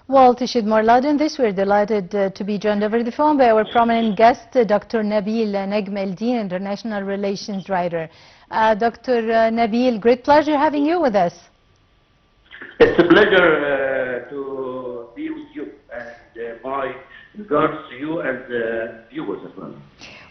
Well, Tishid Marlad, in this we're delighted to be joined over the phone by our prominent guest, Dr. Nabil Nagm, Eddine, International Relations Writer. Dr. Nabil, great pleasure having you with us. It's a pleasure to be with you, and my regards to you and the viewers as well.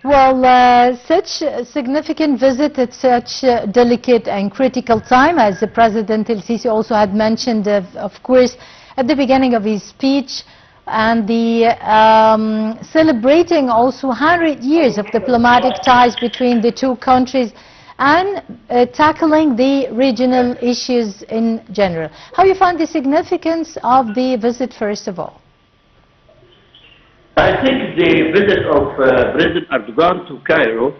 Well, such a significant visit at such a delicate and critical time, as the President El-Sisi also had mentioned, of course, at the beginning of his speech, and the celebrating also 100 years of diplomatic ties between the two countries and tackling the regional issues in general. How do you find the significance of the visit, first of all? I think the visit of President Erdogan to Cairo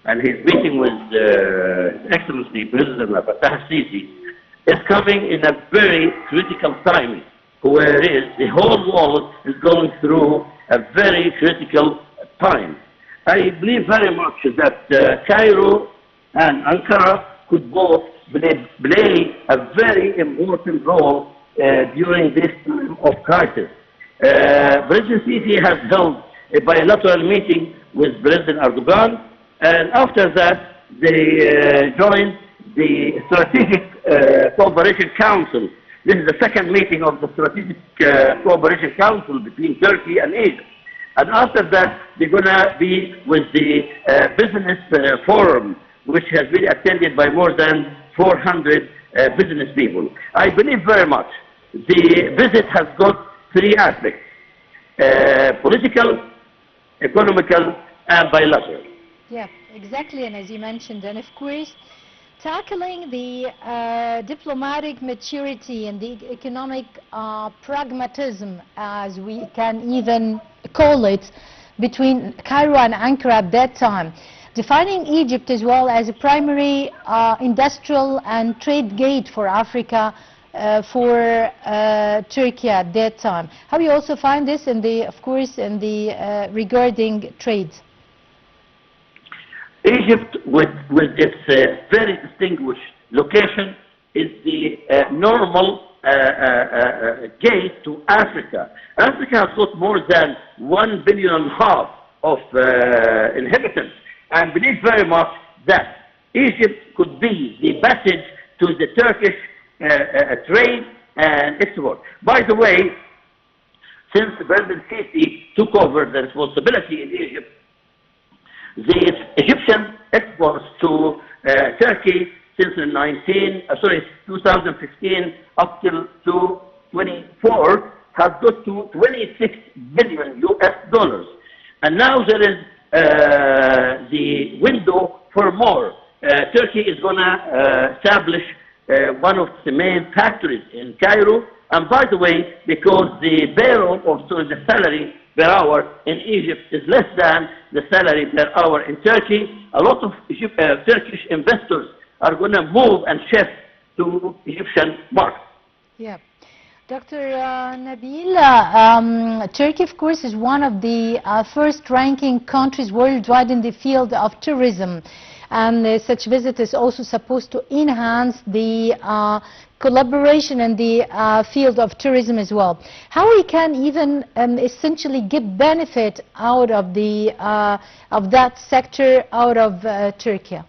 and his meeting with His Excellency President El-Sisi is coming in a very critical time, whereas the whole world is going through a very critical time. I believe very much that Cairo and Ankara could both play a very important role during this time of crisis. President Sisi has held a bilateral meeting with President Erdogan, and after that they joined the Strategic Cooperation Council. This is the second meeting of the Strategic Cooperation Council between Turkey and Egypt. And after that, they're going to be with the Business Forum, which has been attended by more than 400 business people. I believe very much the visit has got three aspects: political, economical, and bilateral. Yeah, exactly, and as you mentioned, and of course, tackling the diplomatic maturity and the economic pragmatism, as we can even call it, between Cairo and Ankara at that time, defining Egypt as well as a primary industrial and trade gate for Africa, for Turkey at that time. How do you also find this in the, of course, in the regarding trade? Egypt, with its very distinguished location, is the normal gate to Africa. Africa has got more than 1.5 billion of inhabitants, and believe very much that Egypt could be the passage to the Turkish trade and export. By the way, since President Sisi took over the responsibility in Egypt, the Egyptian exports to Turkey since 2015 up till 2024 has got to 26 billion US dollars. And now there is the window for more. Turkey is going to establish one of the main factories in Cairo. And by the way, because the payroll, or so the salary per hour in Egypt is less than the salary per hour in Turkey, a lot of Turkish investors are going to move and shift to Egyptian market. Yeah. Dr. Nabil, Turkey, of course, is one of the first-ranking countries worldwide in the field of tourism. And such visit is also supposed to enhance the collaboration in the field of tourism as well. How we can even essentially get benefit out of the of that sector out of Turkey?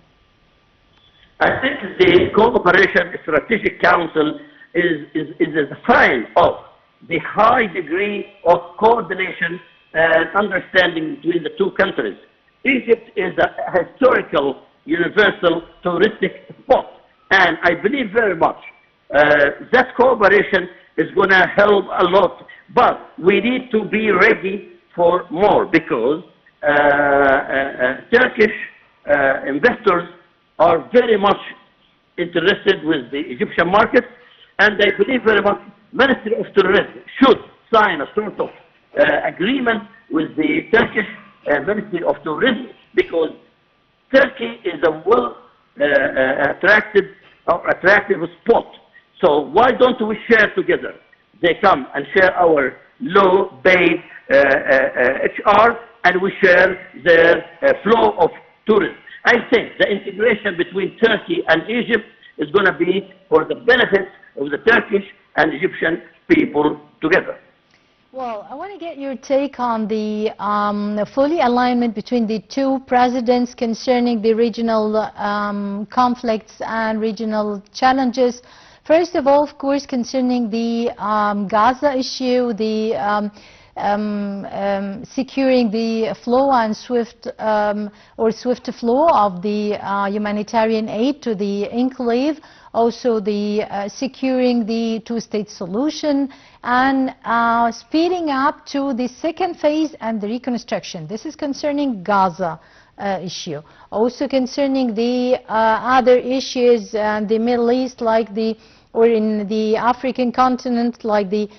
I think the Cooperation Strategic Council is a sign of the high degree of coordination and understanding between the two countries. Egypt is a historical, universal touristic spot, and I believe very much that cooperation is going to help a lot, but we need to be ready for more, because Turkish investors are very much interested with the Egyptian market, and I believe very much Ministry of Tourism should sign a sort of agreement with the Turkish Ministry of Tourism, because Turkey is a attractive spot. So why don't we share together? They come and share our low-paid HR, and we share their flow of tourism. I think the integration between Turkey and Egypt is going to be for the benefit of the Turkish and Egyptian people together. Well, I want to get your take on the fully alignment between the two presidents concerning the regional conflicts and regional challenges. First of all, of course, concerning the Gaza issue, the securing the flow and swift flow of the humanitarian aid to the enclave, also the securing the two-state solution, and speeding up to the second phase and the reconstruction. This is concerning Gaza issue. Also concerning the other issues in the Middle East, like or in the African continent, like the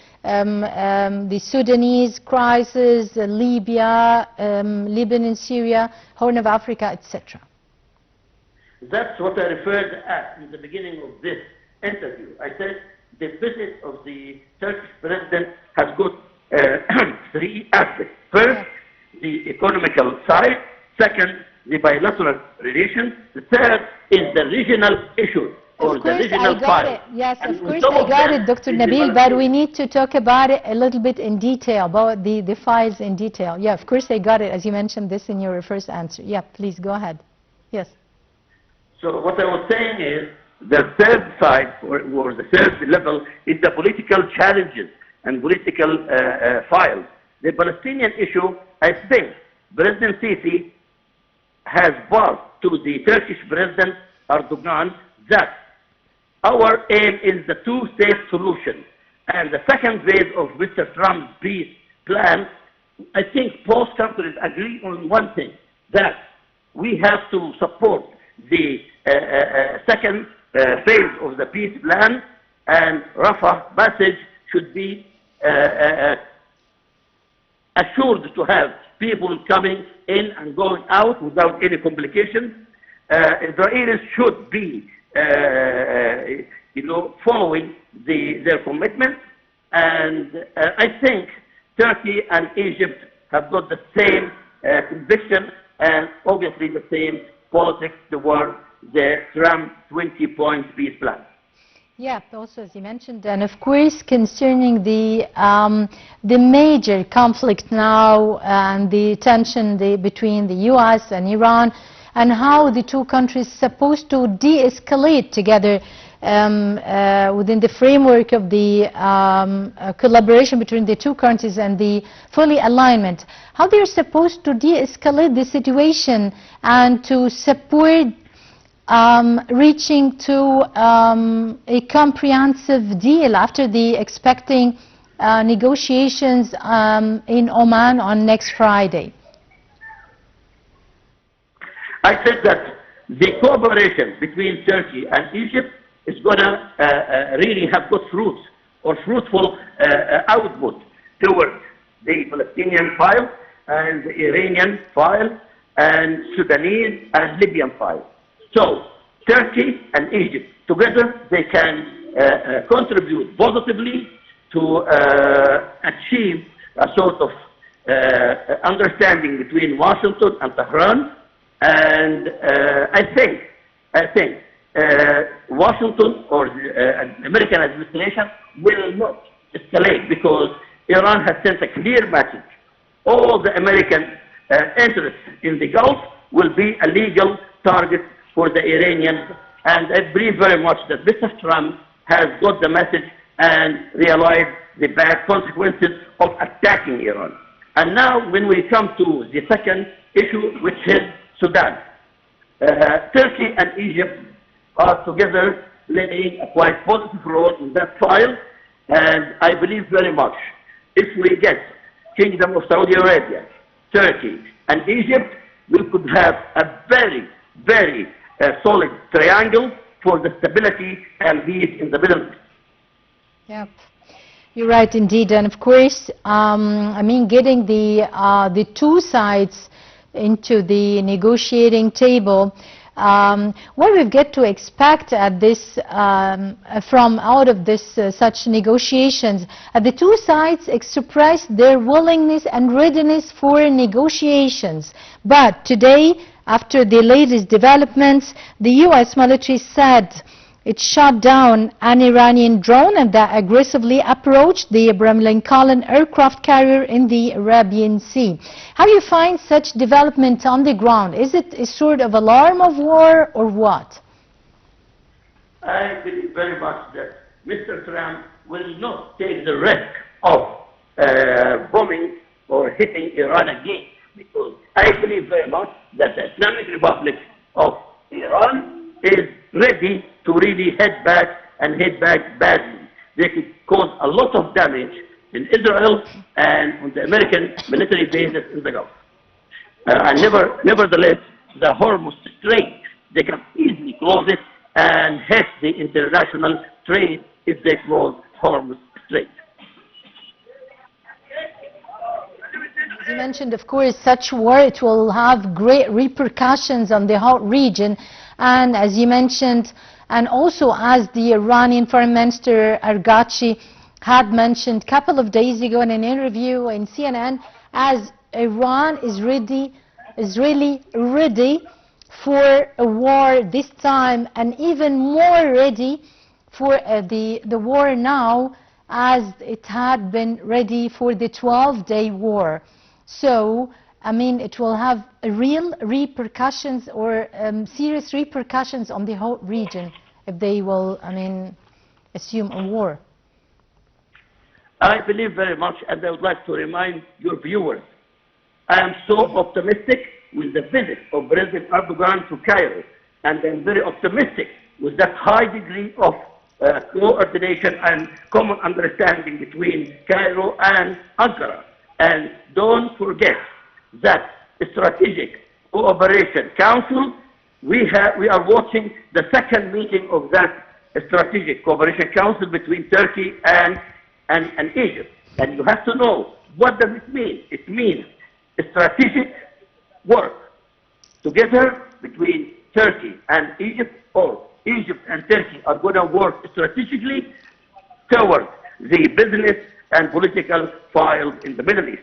Sudanese crisis, Libya, Lebanon, Syria, Horn of Africa, etc. That's what I referred at in the beginning of this interview. I said the visit of the Turkish president has got three aspects. First, the economical side. Second, the bilateral relations. The third is the regional issue. Of course, I got it. Yes, of course, I got it, Dr. Nabil, but we need to talk about it a little bit in detail, about the files in detail. Yeah, of course, I got it, as you mentioned this in your first answer. Yeah, please go ahead. Yes. So what I was saying is the third side, or the third level, is the political challenges and political files. The Palestinian issue, I think President Sisi has brought to the Turkish President Erdogan that our aim is the two-state solution. And the second phase of Mr. Trump's peace plan, I think both countries agree on one thing, that we have to support the second phase of the peace plan, and Rafah passage should be assured to have people coming in and going out without any complications. Israelis should be following their commitment, and I think Turkey and Egypt have got the same conviction and obviously the same politics toward the Trump 20-point peace plan. Yeah, also as you mentioned, and of course concerning the major conflict now and the tension between the U.S. and Iran, and how the two countries are supposed to de-escalate together within the framework of the collaboration between the two countries and the fully alignment. How they are supposed to de-escalate the situation and to support reaching to a comprehensive deal after the expecting negotiations in Oman on next Friday. I said that the cooperation between Turkey and Egypt is going to really have good fruits or fruitful output towards the Palestinian file and the Iranian file and Sudanese and Libyan file. So Turkey and Egypt together, they can contribute positively to achieve a sort of understanding between Washington and Tehran. And I think Washington or the American administration will not escalate, because Iran has sent a clear message. All the American interests in the Gulf will be a legal target for the Iranians. And I believe very much that Mr. Trump has got the message and realized the bad consequences of attacking Iran. And now when we come to the second issue, which is Sudan, Turkey and Egypt are together playing a quite positive role in that file, and I believe very much if we get Kingdom of Saudi Arabia, Turkey and Egypt, we could have a very, very solid triangle for the stability and peace in the Middle East. Yep. You're right indeed, and of course, I mean, getting the two sides into the negotiating table, what we've got to expect at this from out of this such negotiations, the two sides expressed their willingness and readiness for negotiations. But today, after the latest developments, the U.S. military said it shot down an Iranian drone and that aggressively approached the Abraham Lincoln aircraft carrier in the Arabian Sea. How do you find such development on the ground? Is it a sort of alarm of war or what? I believe very much that Mr. Trump will not take the risk of bombing or hitting Iran again, because I believe very much that the Islamic Republic of Iran is ready to really head back and head back badly. They could cause a lot of damage in Israel and on the American military bases in the Gulf. And nevertheless, the Hormuz Strait, they can easily close it and hit the international trade if they close Hormuz Strait. As you mentioned, of course, such war, it will have great repercussions on the whole region. And as you mentioned, and also as the Iranian Foreign Minister Arghachi had mentioned a couple of days ago in an interview in CNN, as Iran is really ready for a war this time, and even more ready for the war now, as it had been ready for the 12-day war. So, I mean, it will have real repercussions or serious repercussions on the whole region if they will, I mean, assume a war. I believe very much, and I would like to remind your viewers, I am so optimistic with the visit of President Erdogan to Cairo, and I'm very optimistic with that high degree of coordination and common understanding between Cairo and Ankara. And don't forget that Strategic Cooperation Council, we are watching the second meeting of that Strategic Cooperation Council between Turkey and Egypt. And you have to know, what does it mean? It means strategic work together between Turkey and Egypt, or Egypt and Turkey are going to work strategically towards the business and political files in the Middle East.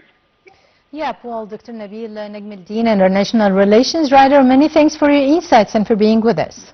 Yeah, well, Dr. Nabil Nagm, Eddine, International Relations Writer, many thanks for your insights and for being with us.